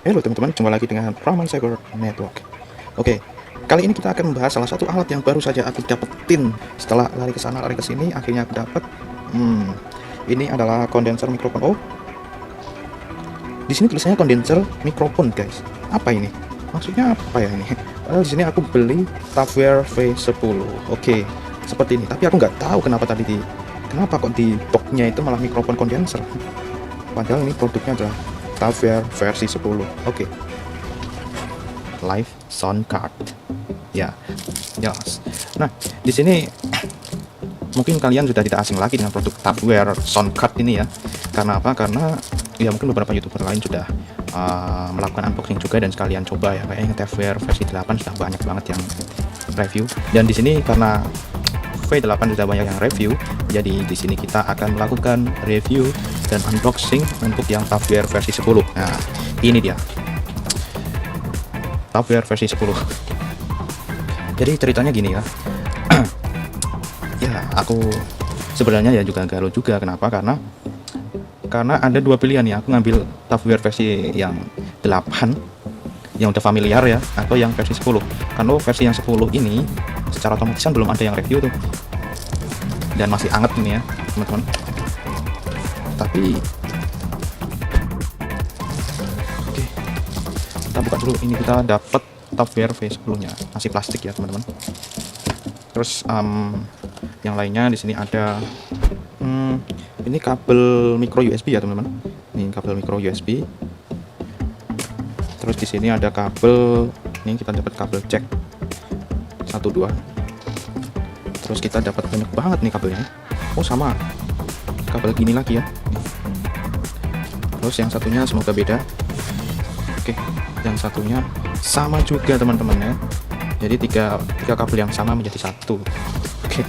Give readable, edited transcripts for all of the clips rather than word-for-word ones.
Halo teman-teman, jumpa lagi dengan Rahman Cyber Network. Oke, kali ini kita akan membahas salah satu alat yang baru saja aku dapetin setelah lari ke sana lari ke sini. Akhirnya aku dapat. Ini adalah kondenser mikrofon. Oh, di sini tulisannya kondenser mikrofon, guys. Apa ini? Maksudnya apa ya ini? Padahal di sini aku beli Tavware V10. Oke, seperti ini. Tapi aku nggak tahu kenapa kok di boxnya itu malah mikrofon kondenser. Padahal ini produknya adalah Tavware versi 10. Oke. Live sound card. Ya. Yes. Nah, di sini mungkin kalian sudah tidak asing lagi dengan produk Tavware sound card ini ya. Karena apa? Karena ya mungkin beberapa YouTuber lain sudah melakukan unboxing juga dan sekalian coba ya. Kayaknya Tavware versi 8 sudah banyak banget yang review. Dan di sini karena V8 sudah banyak yang review, jadi di sini kita akan melakukan review dan unboxing untuk yang Tavware versi 10. Nah, ini dia Tavware versi 10. Jadi ceritanya gini ya. Ya, aku sebenarnya ya juga galau juga. Kenapa? Karena ada dua pilihan ya. Aku ngambil Tavware versi yang 8 yang udah familiar ya, atau yang versi 10. Karena versi yang 10 ini secara otomatis kan belum ada yang review tuh, dan masih anget ini ya teman-teman. Tapi oke, kita buka dulu. Ini kita dapat Tavware V10 nya, masih plastik ya teman-teman. Terus yang lainnya di sini ada ini kabel micro USB ya teman-teman. Ini kabel micro USB. Terus di sini ada kabel, ini kita dapat kabel jack 1 2. Terus kita dapat banyak banget nih kabelnya. Oh, sama kabel gini lagi ya. Terus yang satunya semoga beda. Oke, yang satunya sama juga teman-teman ya. Jadi tiga kabel yang sama menjadi satu. Oke.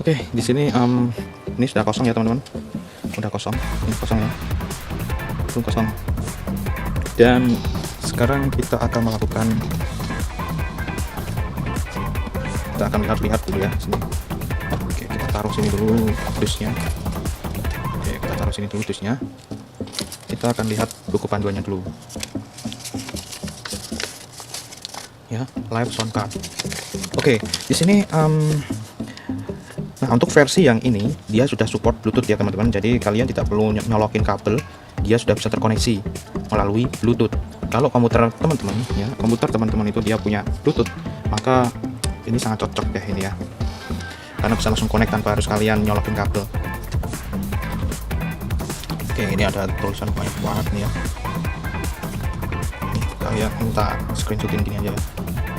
Oke, di sini ini sudah kosong ya teman-teman. Udah kosong. Ini kosong ya. Belum kosong. Dan sekarang kita akan lihat dulu ya sini. Oke, kita taruh sini dulu dusnya. Oke, kita taruh sini dulu dusnya. Kita akan lihat buku panduannya dulu. Ya, live sound card. Oke, di sini nah, untuk versi yang ini dia sudah support Bluetooth ya teman-teman. Jadi kalian tidak perlu nyolokin kabel, dia sudah bisa terkoneksi melalui Bluetooth. Kalau komputer teman-teman itu dia punya Bluetooth, maka ini sangat cocok ya ini ya, karena bisa langsung connect tanpa harus kalian nyolokin kabel. Oke, ini ada tulisan banyak banget nih ya. Nih, kalian minta screenshotin gini aja ya,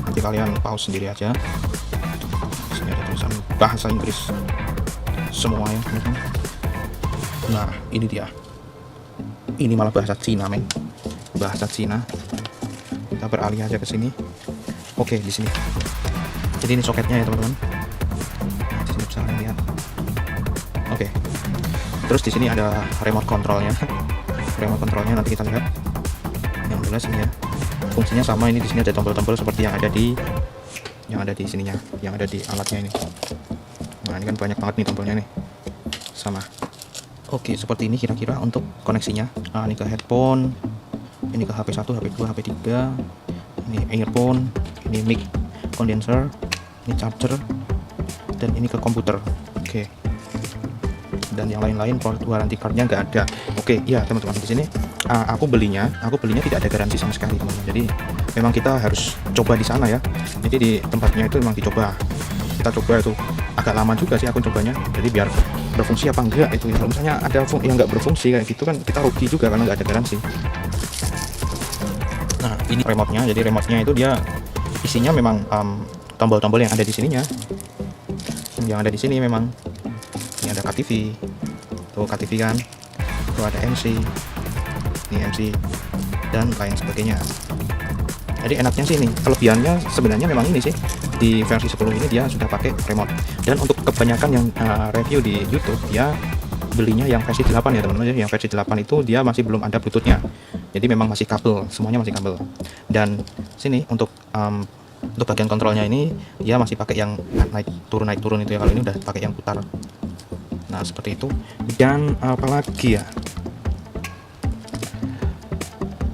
nanti kalian pause sendiri aja. Sini ada tulisan bahasa Inggris semua ya teman-teman. Nah, ini dia. Ini malah bahasa Cina, men. Bahasa Cina. Kita beralih aja ke sini. Oke, di sini. Jadi ini soketnya ya teman-teman. Nah, di sini bisa kalian lihat. Oke. Terus di sini ada remote controlnya. Remote controlnya nanti kita lihat. Yang jelas ini ya. Fungsinya sama, ini di sini ada tombol-tombol seperti yang ada di sininya, yang ada di alatnya ini. Nah, ini kan banyak banget nih tombolnya nih. Sama. Oke, seperti ini kira-kira untuk koneksinya. Nah, ini ke headphone, ini ke HP1, HP2, HP3, ini earphone, ini mic condenser, ini charger, dan ini ke komputer. Oke. Dan yang lain-lain produk warranty cardnya nggak ada. Oke, ya teman-teman, di sini aku belinya tidak ada garansi sama sekali teman-teman. Jadi memang kita harus coba di sana ya. Jadi di tempatnya itu memang dicoba. Kita coba itu agak lama juga sih aku cobanya. Jadi biar berfungsi apa enggak itu ya. Kalau misalnya ada yang nggak berfungsi kayak gitu kan kita rugi juga karena nggak ada garansi. Nah, ini remote-nya. Jadi remote-nya itu dia isinya memang tombol-tombol yang ada di sininya. Yang ada di sini memang ini ada KTV. Tuh KTV kan. Tuh ada MC. Ini MC dan lain sebagainya. Jadi enaknya sih ini, kelebihannya sebenarnya memang ini sih, di versi 10 ini dia sudah pakai remote. Dan untuk kebanyakan yang review di YouTube, dia belinya yang versi 8 ya teman-teman. Yang versi 8 itu dia masih belum ada Bluetoothnya. Jadi memang masih kabel, semuanya masih kabel. Dan sini untuk Untuk bagian kontrolnya ini dia masih pakai yang naik turun itu ya, kalau ini udah pakai yang putar. Nah seperti itu. Dan apalagi ya,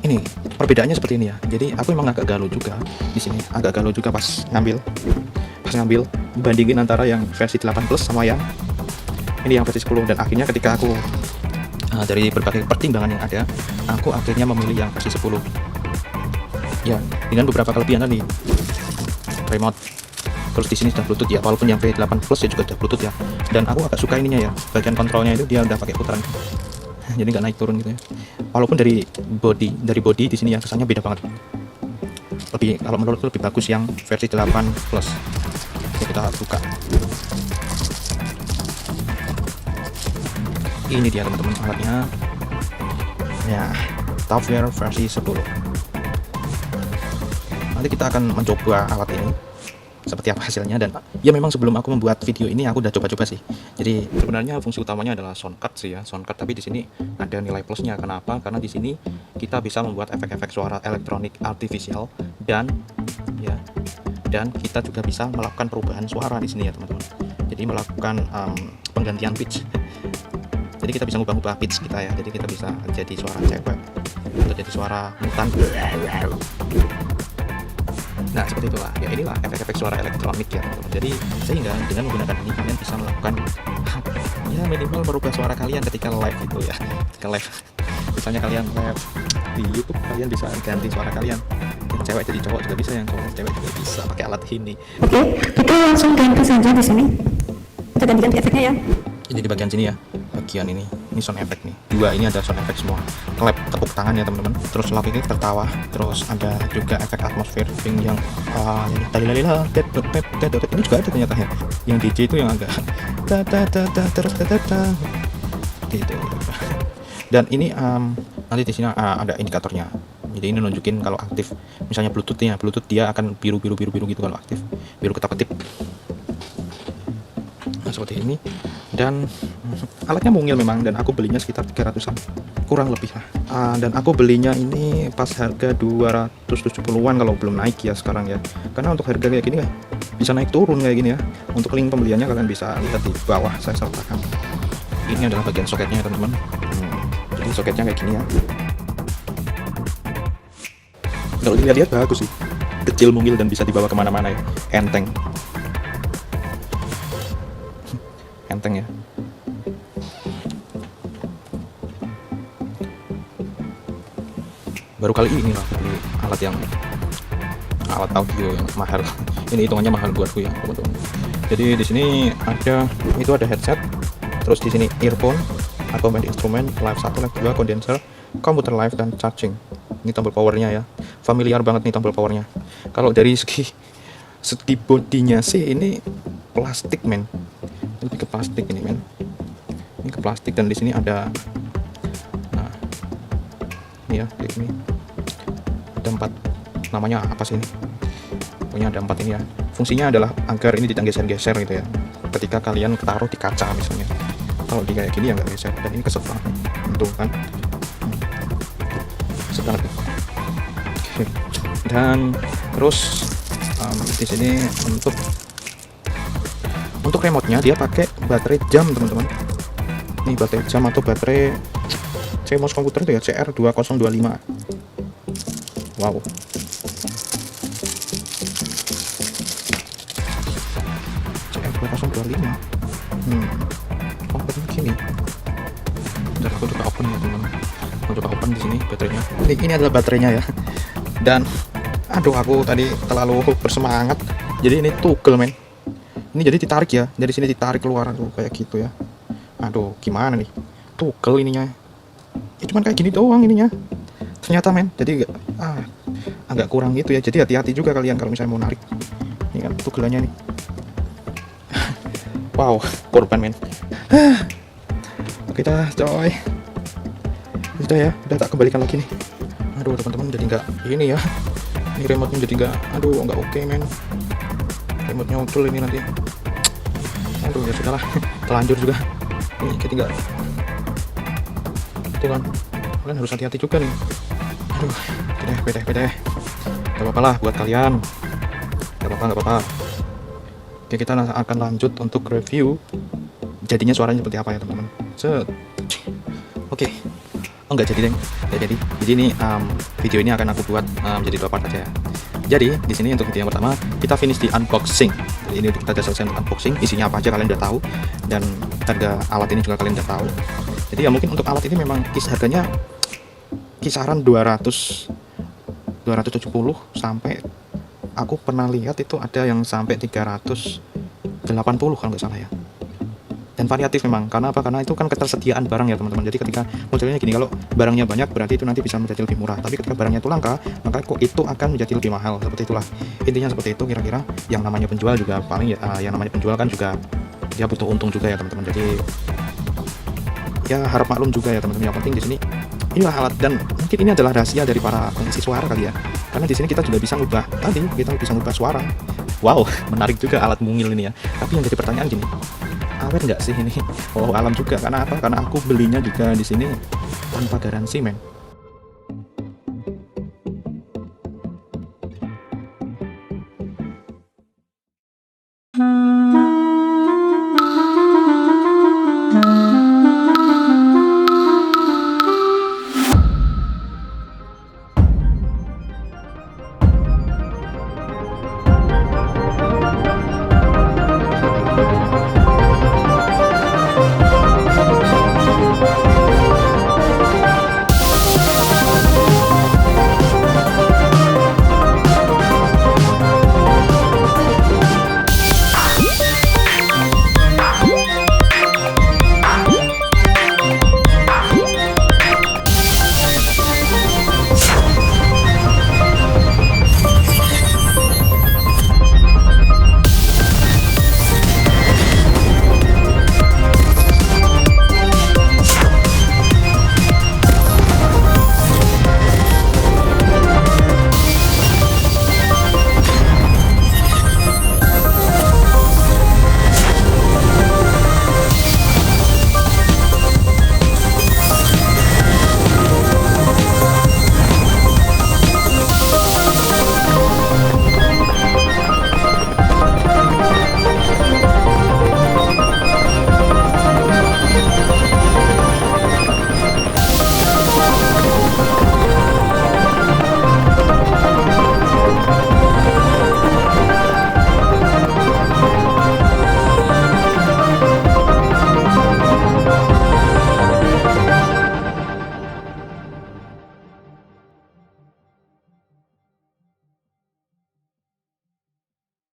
ini perbedaannya seperti ini ya. Jadi aku memang agak galau juga di sini, agak galau juga pas ngambil bandingin antara yang versi 8 plus sama yang ini yang versi 10. Dan akhirnya ketika aku dari berbagai pertimbangan yang ada, aku akhirnya memilih yang versi 10 ya, dengan beberapa kelebihan tadi, remote, terus di sini sudah Bluetooth ya, walaupun yang V8 Plus ya juga sudah Bluetooth ya. Dan aku agak suka ininya ya, bagian kontrolnya itu dia udah pakai putaran, jadi nggak naik turun gitu ya. Walaupun dari body di sini ya kesannya beda banget. Kalau menurutku lebih bagus yang versi 8 Plus. Oke, kita buka. Ini dia teman-teman alatnya. Ya, ToughWear versi 10. Nanti kita akan mencoba alat ini seperti apa hasilnya. Dan ya memang sebelum aku membuat video ini aku udah coba-coba sih. Jadi sebenarnya fungsi utamanya adalah soundcard sih ya, soundcard, tapi di sini ada nilai plusnya. Kenapa? Karena di sini kita bisa membuat efek-efek suara elektronik artificial dan kita juga bisa melakukan perubahan suara di sini ya teman-teman. Jadi melakukan penggantian pitch. Jadi kita bisa ngubah-ngubah pitch kita ya. Jadi kita bisa jadi suara cewek atau jadi suara mutan. Nah seperti itulah ya, inilah efek-efek suara elektronik ya teman-teman. Jadi sehingga dengan menggunakan ini kalian bisa melakukan ya minimal merubah suara kalian ketika live itu ya, ketika live misalnya kalian live di YouTube, kalian bisa ganti suara kalian, yang cewek jadi cowok juga bisa, yang cowok jadi cewek juga bisa pakai alat ini. Oke, kita langsung ganti saja di sini. Kita ganti efeknya ya. Ini di bagian sini ya, bagian ini sound effect nih. Dua ini ada sound effect semua. Clap, tepuk tangan ya teman-teman. Terus lagi ini tertawa. Terus ada juga efek atmosfer yang lalila. Ini juga ada ternyata ya. Yang DJ itu yang agak gitu. Dan ini nanti di sini ada indikatornya. Jadi ini nunjukin kalau aktif. Misalnya Bluetooth dia akan biru gitu kalau aktif. Biru ketap-ketip. Nah, seperti ini. Dan alatnya mungil memang, dan aku belinya sekitar 300-an kurang lebih lah. Dan aku belinya ini pas harga 270-an kalau belum naik ya sekarang ya. Karena untuk harga kayak gini ya bisa naik turun kayak gini ya. Untuk link pembeliannya kalian bisa lihat di bawah saya sertakan. Ini adalah bagian soketnya ya teman-teman. Jadi soketnya kayak gini ya. Kalau dilihat bagus sih, kecil, mungil, dan bisa dibawa kemana-mana ya. Enteng ya. Baru kali ini lah beli alat audio yang mahal. Ini hitungannya mahal buatku ya teman-teman. Jadi di sini ada headset, terus di sini earphone atau main instrumen, live 1, live 2, condenser, komputer live, dan charging. Ini tombol powernya ya, familiar banget nih tombol powernya. Kalau dari segi bodinya sih ini plastik men, lebih ke plastik ini men. Ini ke plastik, dan di sini ada ini ya, kayak gini. Ada 4, namanya apa sih ini? Pokoknya ada 4 ini ya. Fungsinya adalah agar ini tidak geser-geser gitu ya. Ketika kalian taruh di kaca misalnya. Kalau di kayak gini ya nggak geser. Dan ini keset banget. Tuh kan. Keset banget. Dan terus di sini untuk remote-nya dia pakai baterai jam teman-teman. Ini baterai jam atau baterai CMOS komputer itu ya, CR2025. Wow. CR2025. Oh, begini. Bentar, aku coba open ya teman-teman. Aku coba open di sini baterainya. Ini adalah baterainya ya. Dan aduh, aku tadi terlalu bersemangat. Jadi ini tugel men. Ini jadi ditarik ya, dari sini ditarik keluar tuh kayak gitu ya. Aduh, gimana nih? Tugel ininya. Ya cuman kayak gini doang ininya. Ternyata men, jadi agak kurang gitu ya. Jadi hati-hati juga kalian kalau misalnya mau narik. Ini kan tugelannya nih. Wow, korban men. Kita coy. Sudah ya, udah tak kembalikan lagi nih. Aduh teman-teman, jadi nggak ini ya. Ini remote-nya jadi nggak oke men. Remote-nya ucul ini nanti. Aduh ya sudahlah, terlanjur juga. Ini jadi nggak. Itu kan, kalian harus hati-hati juga nih. Aduh, beda. Gak apa-apa lah buat kalian. nggak apa-apa. Oke, kita akan lanjut untuk review jadinya suaranya seperti apa ya teman-teman. Oke. Oh nggak jadi deng, nggak jadi. Jadi ini video ini akan aku buat jadi 2 part aja ya. Jadi di sini untuk video yang pertama kita finish di unboxing. Jadi ini kita udah selesai untuk unboxing, isinya apa aja kalian udah tahu, dan harga alat ini juga kalian udah tahu. Jadi ya mungkin untuk alat ini memang harganya kisaran 270 sampai aku pernah lihat itu ada yang sampai 380 kalau nggak salah ya. Dan variatif memang, karena apa? Karena itu kan ketersediaan barang ya teman-teman. Jadi ketika modelnya gini, kalau barangnya banyak berarti itu nanti bisa menjadi lebih murah, tapi ketika barangnya itu langka maka kok itu akan menjadi lebih mahal. Seperti itulah intinya, seperti itu kira-kira. Yang namanya penjual juga paling ya, yang namanya penjual kan juga dia butuh untung juga ya teman-teman. Jadi ya harap maklum juga ya teman-teman. Yang penting di sini inilah alat, dan mungkin ini adalah rahasia dari para pengisi suara kali ya, karena di sini kita juga bisa ngubah, tadi kita bisa ngubah suara. Wow, menarik juga alat mungil ini ya. Tapi yang jadi pertanyaan gini, awet nggak sih ini? Oh, alam juga. Karena apa? Karena aku belinya juga di sini tanpa garansi men.